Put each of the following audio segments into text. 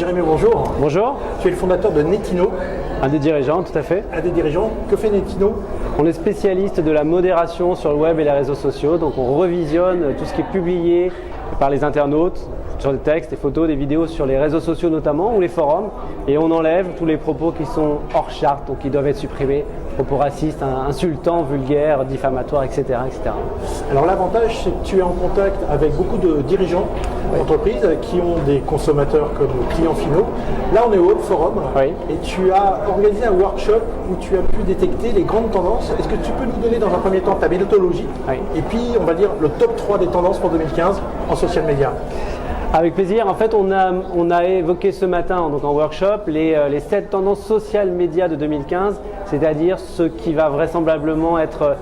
Jérémy, bonjour. Bonjour. Tu es le fondateur de Netino. Un des dirigeants, tout à fait. Un des dirigeants. Que fait Netino? On est spécialiste de la modération sur le web et les réseaux sociaux. Donc on revisionne tout ce qui est publié par les internautes, sur des textes, des photos, des vidéos sur les réseaux sociaux notamment, ou les forums. Et on enlève tous les propos qui sont hors charte, donc qui doivent être supprimés. Propos racistes, insultants, vulgaires, diffamatoires, etc., etc. Alors l'avantage, c'est que tu es en contact avec beaucoup de dirigeants d'entreprises qui ont des consommateurs comme clients finaux. Là, on est au Web Forum et tu as organisé un workshop où tu as pu détecter les grandes tendances. Est-ce que tu peux nous donner dans un premier temps ta méthodologie et puis, on va dire, le top 3 des tendances pour 2015 en social media? Avec plaisir. En fait, on a évoqué ce matin donc en workshop les 7 tendances social médias de 2015, c'est-à-dire ce qui va vraisemblablement être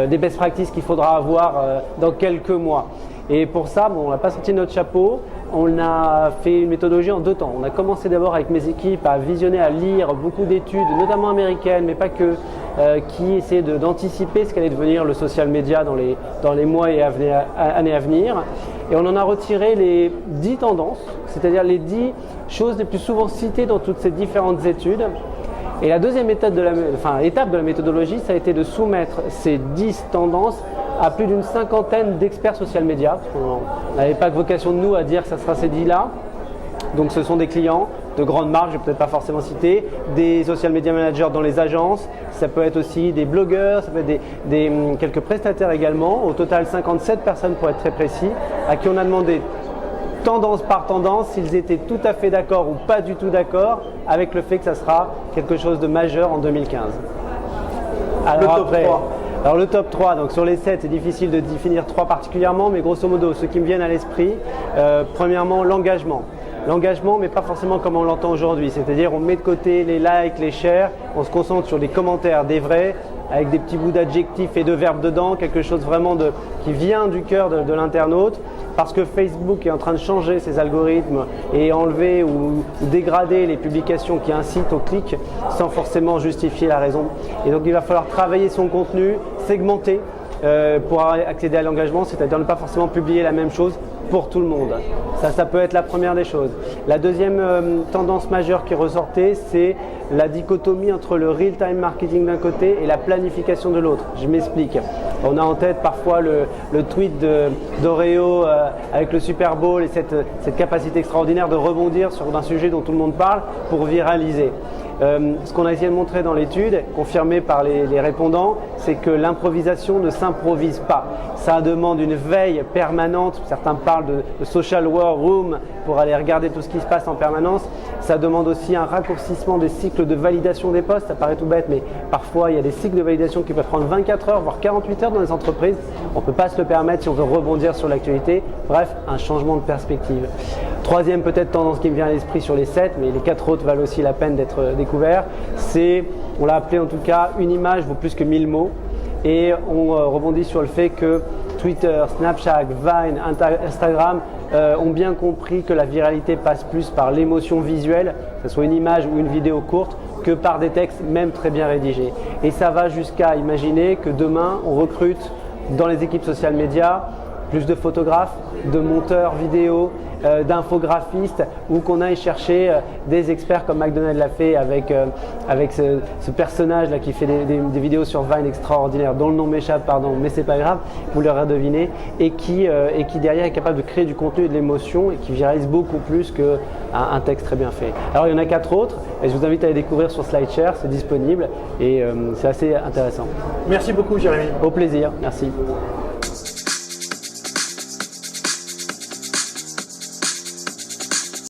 des best practices qu'il faudra avoir dans quelques mois. Et pour ça, on n'a pas sorti notre chapeau, on a fait une méthodologie en 2 temps. On a commencé d'abord avec mes équipes à visionner, à lire beaucoup d'études, notamment américaines, mais pas que, qui essayaient d'anticiper ce qu'allait devenir le social media dans les mois et années à venir. Et on en a retiré les 10 tendances, c'est-à-dire les 10 choses les plus souvent citées dans toutes ces différentes études. Et la deuxième étape de la méthodologie, ça a été de soumettre ces 10 tendances à plus d'une 50aine d'experts social media. On n'avait pas de vocation de nous à dire que ça sera ces 10-là. Donc ce sont des clients de grandes marques, je ne vais peut-être pas forcément citer, des social media managers dans les agences, ça peut être aussi des blogueurs, ça peut être quelques prestataires également. Au total, 57 personnes pour être très précis, à qui on a demandé tendance par tendance s'ils étaient tout à fait d'accord ou pas du tout d'accord avec le fait que ça sera quelque chose de majeur en 2015. Alors le top 3, donc sur les 7, c'est difficile de définir 3 particulièrement, mais grosso modo, ceux qui me viennent à l'esprit, premièrement, l'engagement. L'engagement, mais pas forcément comme on l'entend aujourd'hui, c'est-à-dire on met de côté les likes, les shares, on se concentre sur les commentaires, des vrais, avec des petits bouts d'adjectifs et de verbes dedans, quelque chose vraiment qui vient du cœur de l'internaute, parce que Facebook est en train de changer ses algorithmes et enlever ou dégrader les publications qui incitent au clic sans forcément justifier la raison. Et donc il va falloir travailler son contenu, segmenter pour accéder à l'engagement, c'est-à-dire ne pas forcément publier la même chose pour tout le monde. Ça peut être la première des choses. La deuxième tendance majeure qui ressortait, c'est la dichotomie entre le real-time marketing d'un côté et la planification de l'autre. Je m'explique. On a en tête parfois le tweet d'Oreo avec le Super Bowl et cette capacité extraordinaire de rebondir sur un sujet dont tout le monde parle pour viraliser. Ce qu'on a essayé de montrer dans l'étude, confirmé par les répondants, c'est que l'improvisation ne s'improvise pas. Ça demande une veille permanente. Certains parlent de social war room pour aller regarder tout ce qui se passe en permanence. Ça demande aussi un raccourcissement des cycles de validation des posts. Ça paraît tout bête, mais parfois il y a des cycles de validation qui peuvent prendre 24 heures, voire 48 heures dans les entreprises. On ne peut pas se le permettre si on veut rebondir sur l'actualité. Bref, un changement de perspective. Troisième peut-être tendance qui me vient à l'esprit sur les 7, mais les 4 autres valent aussi la peine d'être découverts, c'est, on l'a appelé en tout cas, une image vaut plus que 1000 mots. Et on rebondit sur le fait que Twitter, Snapchat, Vine, Instagram ont bien compris que la viralité passe plus par l'émotion visuelle, que ce soit une image ou une vidéo courte, que par des textes même très bien rédigés. Et ça va jusqu'à imaginer que demain, on recrute dans les équipes social media plus de photographes, de monteurs vidéo, d'infographistes, ou qu'on aille chercher des experts comme McDonald's l'a fait avec ce personnage-là qui fait des vidéos sur Vine extraordinaires, dont le nom m'échappe, pardon, mais c'est pas grave, vous l'aurez deviné, et qui derrière est capable de créer du contenu et de l'émotion et qui viralise beaucoup plus qu'un texte très bien fait. Alors il y en a 4 autres, et je vous invite à les découvrir sur SlideShare, c'est disponible et c'est assez intéressant. Merci beaucoup Jérémy. Au plaisir, merci.